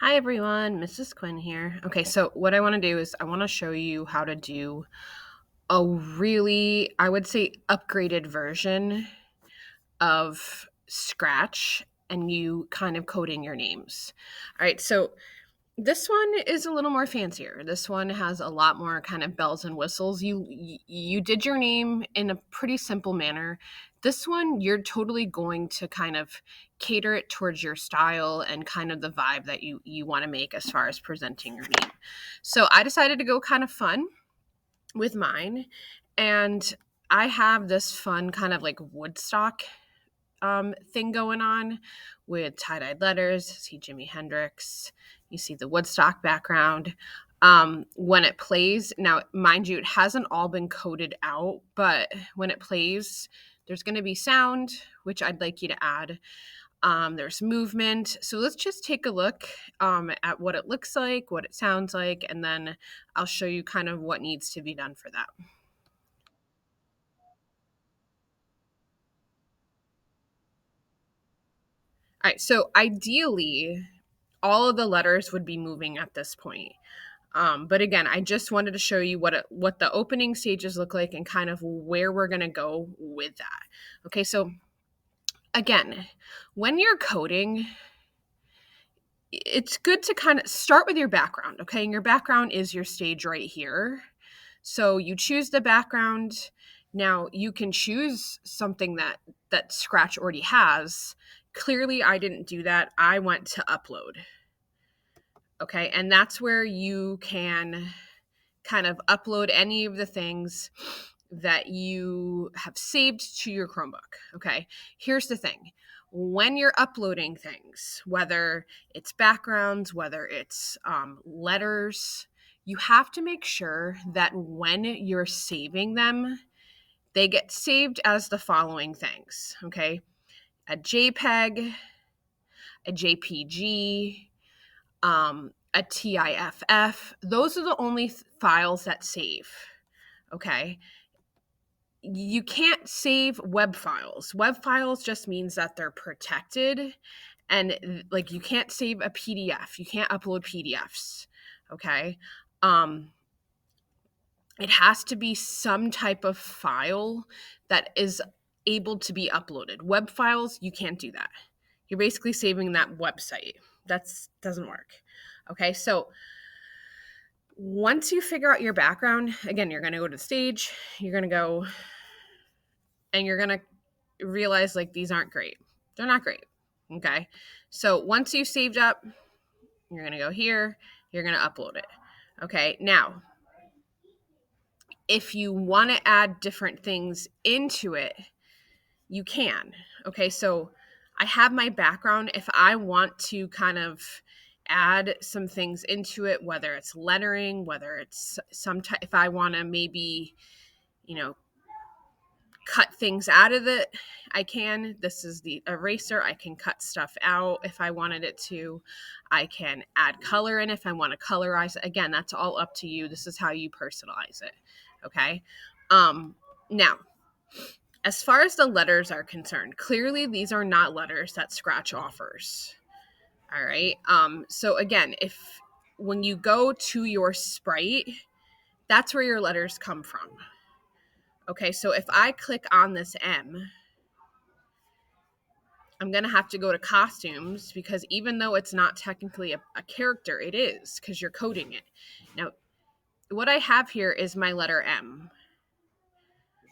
Hi everyone, Mrs. Quinn here. Okay, so what I want to do is I want to show you how to do a really, I would say, upgraded version of Scratch and you kind of coding your names. All right, so this one is a little more fancier. This one has a lot more kind of bells and whistles. You did your name in a pretty simple manner. This one you're totally going to kind of cater it towards your style and kind of the vibe that you want to make as far as presenting your name. So I decided to go kind of fun with mine, and I have this fun kind of like Woodstock thing going on with tie-dyed letters. See Jimi Hendrix. You see the Woodstock background. When it plays, now, mind you, it hasn't all been coded out, but when it plays, there's going to be sound, which I'd like you to add. There's movement. So let's just take a look at what it looks like, what it sounds like, and then I'll show you kind of what needs to be done for that. All right. So ideally, all of the letters would be moving at this point. But again, I just wanted to show you what the opening stages look like and kind of where we're going to go with that. Okay, so again, when you're coding, it's good to kind of start with your background. Okay, and your background is your stage right here. So you choose the background. Now you can choose something that Scratch already has. Clearly, I didn't do that. I went to upload. Okay, and that's where you can kind of upload any of the things that you have saved to your Chromebook. Okay, here's the thing. When you're uploading things, whether it's backgrounds, whether it's letters, you have to make sure that when you're saving them, they get saved as the following things. Okay, a JPEG, a JPG, a TIFF. Those are the only files that save. Okay. You can't save web files. Web files just means that they're protected, and like you can't save a PDF. You can't upload PDFs. Okay. Um it has to be some type of file that is able to be uploaded. Web files, you can't do that. You're basically saving that website. That's doesn't work. Okay? So once you figure out your background, again, you're going to go to the stage, you're going to go and you're going to realize like these aren't great. They're not great. Okay. So once you've saved up, you're going to go here, you're going to upload it. Okay. Now, if you want to add different things into it, you can. Okay. So I have my background. If I want to kind of add some things into it, whether it's lettering, whether it's some type, if I want to maybe, you know, cut things out of it, I can. This is the eraser. I can cut stuff out if I wanted it to. I can add color in if I want to colorize it. Again, that's all up to you. This is how you personalize it. Okay. Now, as far as the letters are concerned, clearly these are not letters that Scratch offers. All right. So again, if when you go to your sprite, that's where your letters come from. Okay, so if I click on this M, I'm going to have to go to costumes because even though it's not technically a character, it is because you're coding it. Now, what I have here is my letter M.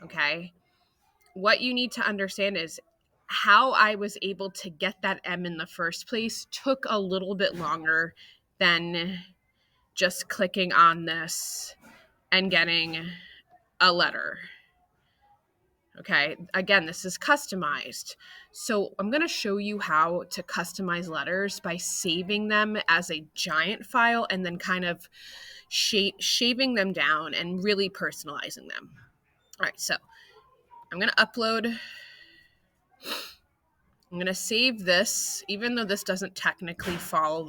Okay. What you need to understand is how I was able to get that M in the first place took a little bit longer than just clicking on this and getting a letter. Okay, again, this is customized. So I'm going to show you how to customize letters by saving them as a giant file and then kind of shaving them down and really personalizing them. All right, so I'm going to upload. I'm going to save this, even though this doesn't technically follow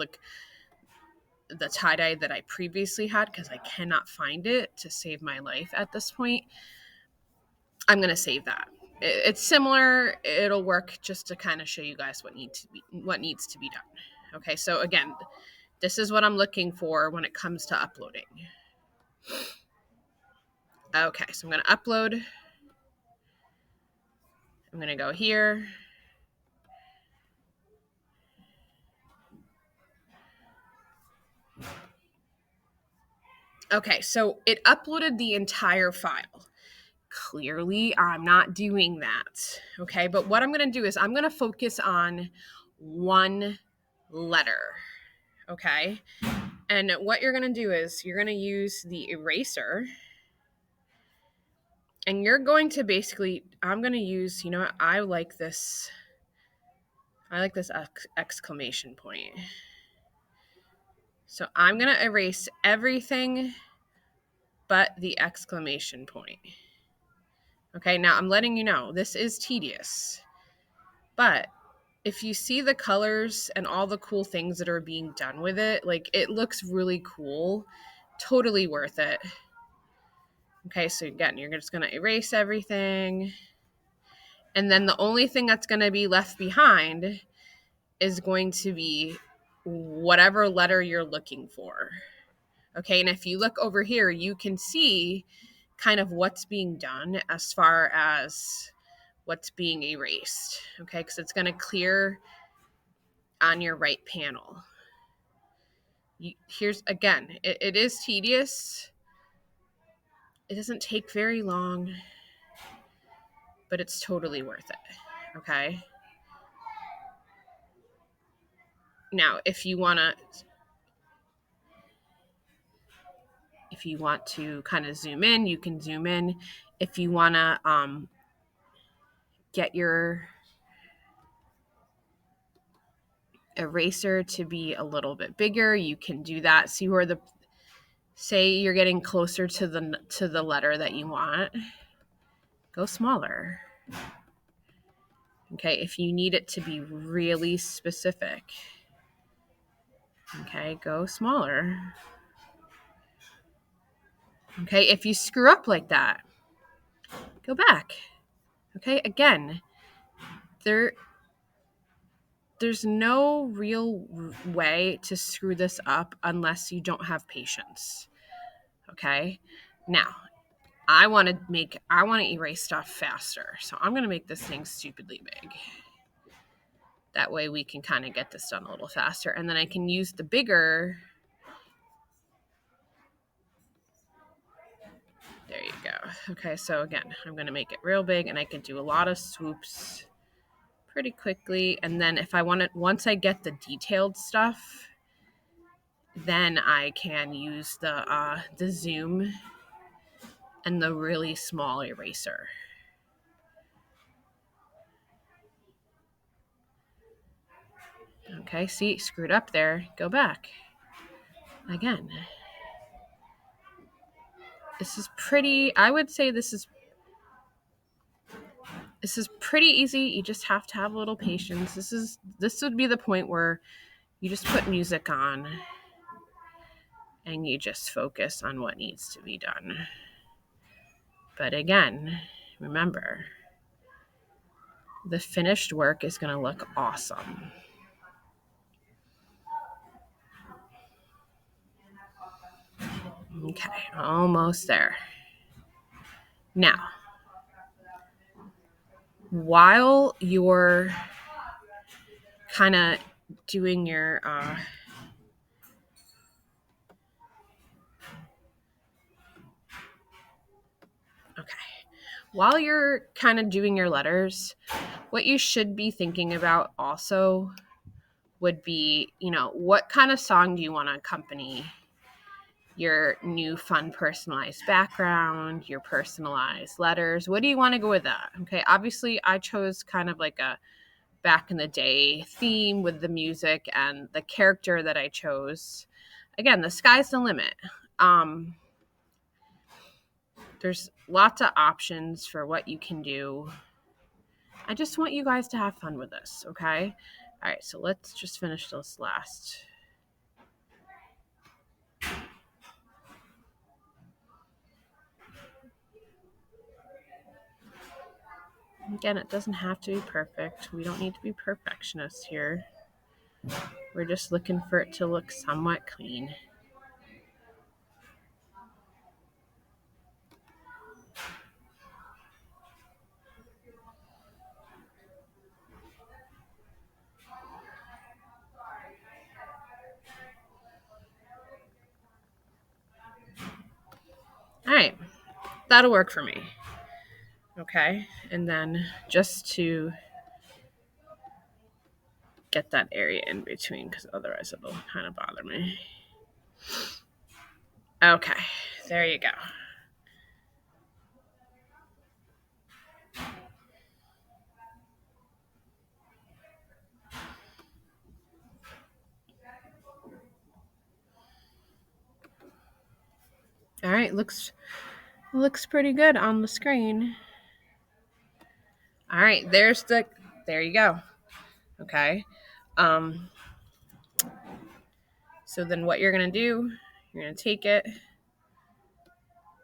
the tie-dye that I previously had because I cannot find it to save my life at this point. I'm going to save that. It's similar. It'll work just to kind of show you guys what needs to be done. Okay, so again, This is what I'm looking for when it comes to uploading. Okay, so I'm going to upload. I'm going to go here. Okay, so it uploaded the entire file. Clearly, I'm not doing that. Okay, but what I'm going to do is I'm going to focus on one letter. Okay, and what you're going to do is you're going to use the eraser. And you're going to basically, I'm going to use, you know what, I like this exclamation point. So I'm going to erase everything but the exclamation point. Okay, now I'm letting you know, this is tedious. But if you see the colors and all the cool things that are being done with it, like it looks really cool. Totally worth it. Okay, so again, you're just going to erase everything. And then the only thing that's going to be left behind is going to be whatever letter you're looking for. Okay, and if you look over here, you can see kind of what's being done as far as what's being erased. Okay, because it's going to clear on your right panel. Here's again, it is tedious. It doesn't take very long, but it's totally worth it. Okay. Now, if you want to kind of zoom in, you can zoom in. If you want to get your eraser to be a little bit bigger, you can do that. See where say you're getting closer to the letter that you want, go smaller. Okay, if you need it to be really specific, okay, go smaller. Okay, if you screw up like that, go back. Okay, again, there's no real way to screw this up unless you don't have patience. Okay, now I want to erase stuff faster, so I'm going to make this thing stupidly big. That way we can kind of get this done a little faster, and then I can use the bigger. There you go. Okay, so again, I'm going to make it real big, and I can do a lot of swoops pretty quickly. And then if I want it, once I get the detailed stuff, then I can use the zoom and the really small eraser. Okay, see, screwed up there. Go back. Again. This is pretty, I would say this is pretty easy. You just have to have a little patience. This would be the point where you just put music on and you just focus on what needs to be done. But again, remember, the finished work is going to look awesome. Okay, almost there. Now, while you're kind of doing your while you're kind of doing your letters, what you should be thinking about also would be, what kind of song do you want to accompany your new fun personalized background, your personalized letters? What do you want to go with that? Okay, obviously I chose kind of like a back in the day theme with the music and the character that I chose. Again, the sky's the limit. There's lots of options for what you can do. I just want you guys to have fun with this, okay? All right, so let's just finish this last. Again, it doesn't have to be perfect. We don't need to be perfectionists here. We're just looking for it to look somewhat clean. All right, that'll work for me. Okay, and then just to get that area in between, because otherwise it'll kind of bother me. Okay, there you go. All right, looks pretty good on the screen. All right, there you go. Okay. So then what you're going to do, you're going to take it,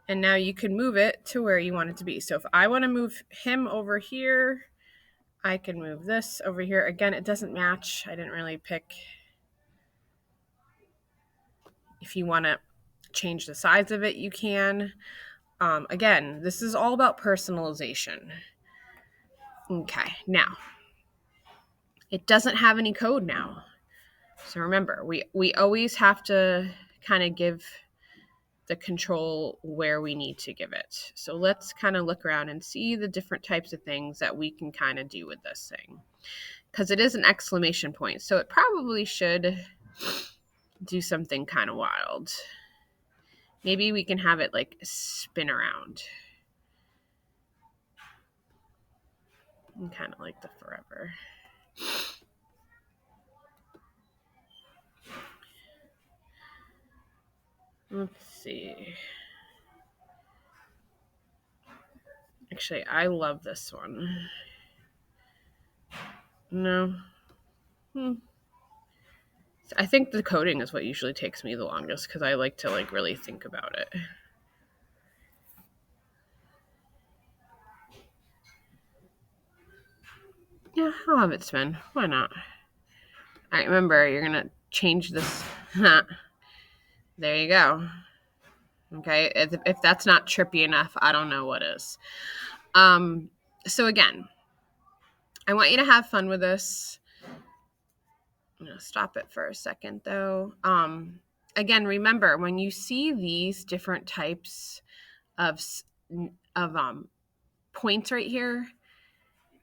and now you can move it to where you want it to be. So if I want to move him over here, I can move this over here. Again, it doesn't match. I didn't really pick. If you want to change the size of it, you can. Again, this is all about personalization. Okay, now, it doesn't have any code now. So remember, we always have to kind of give the control where we need to give it. So let's kind of look around and see the different types of things that we can kind of do with this thing. Because it is an exclamation point, so it probably should do something kind of wild. Maybe we can have it like spin around. And kind of like the forever. Let's see. Actually, I love this one. No. I think the coding is what usually takes me the longest because I like to like really think about it. Yeah, I'll have it spin. Why not? All right, remember, you're going to change this. There you go. Okay, if that's not trippy enough, I don't know what is. So again, I want you to have fun with this. I'm going to stop it for a second, though. Again, remember, when you see these different types of points right here,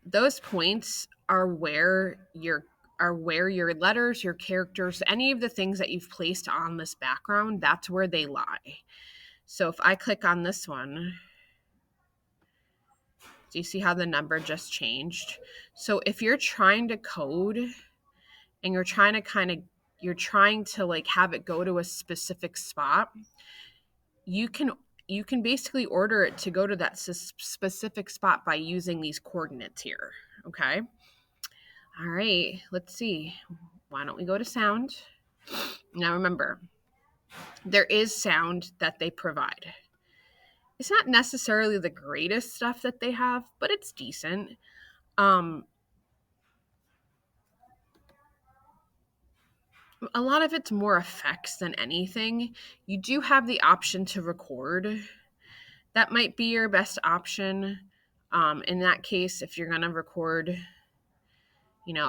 those points are where your letters, your characters, any of the things that you've placed on this background, that's where they lie. So if I click on this one, do you see how the number just changed? So if you're trying to code and you're trying to like have it go to a specific spot, you can basically order it to go to that specific spot by using these coordinates here. Okay. All right, let's see. Why don't we go to sound? Now remember, there is sound that they provide. It's not necessarily the greatest stuff that they have, but it's decent. A lot of it's more effects than anything. You do have the option to record. That might be your best option. In that case, if you're going to record,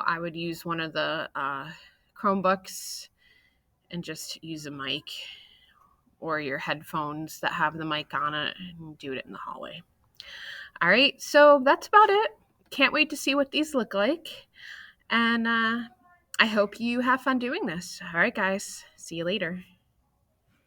I would use one of the Chromebooks and just use a mic or your headphones that have the mic on it and do it in the hallway. All right, so that's about it. Can't wait to see what these look like. And I hope you have fun doing this. All right, guys. See you later.